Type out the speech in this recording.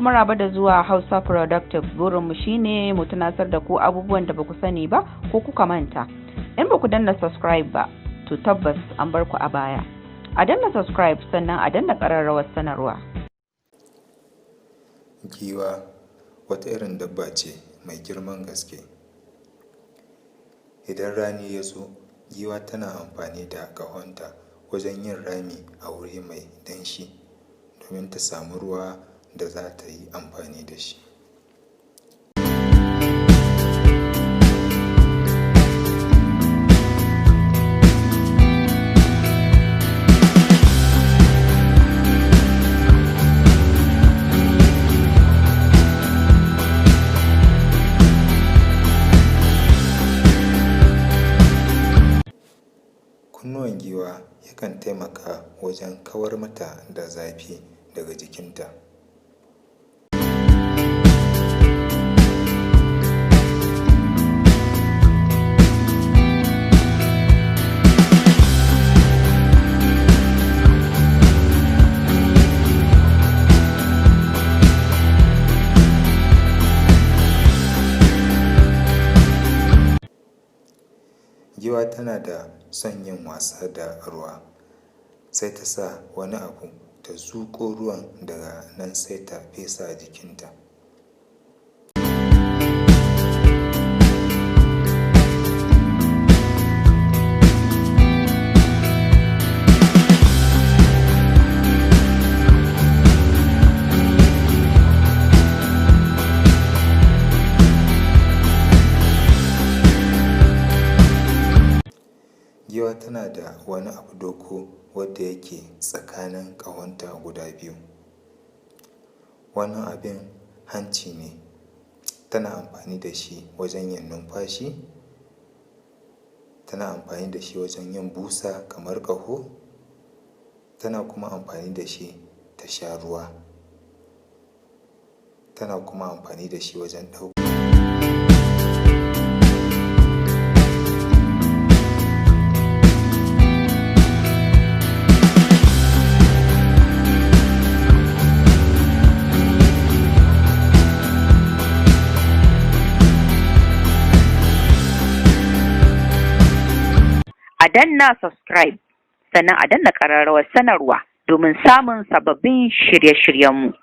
kuma raba da zuwa Hausa Productive. Burinmu shine mu tunasar da ku abubuwan da baku sani ba ko kuka manta. In baku danna subscribe ba, to tabbas an bar ku a baya. A danna subscribe sannan a danna ƙararrawar sanarwa. Giwa wata irin dabba ce mai girman gaske. Idan rani ya zo, giwa tana amfani da ƙahonta wajen yin rami a wuri mai danshi domin ta samu ruwa da za ta yi amfani da shi. Kunnuwan giwa yakan taimaka wajen kawar mata da zafi daga jikinta. Giwa tana da son yin wasa da ruwa, sai ta sa wani abu ta zuƙo ruwan daga nan sai ta fesa a jikinta. Giwa tana da wani abu doko wadda yake tsakanin ƙahonta guda biyu. Wannan abin hanci ne. Tana amfani da shi wajen yin numfashi, tana amfani da shi wajen yin busa kamar ƙaho, tana kuma amfani da shi ta sha ruwa, tana kuma amfani da shi wajen ɗauka. A danna subscribe sannan a danna ƙararrawar sanarwa domin samun sababbin shirye-shiryenmu.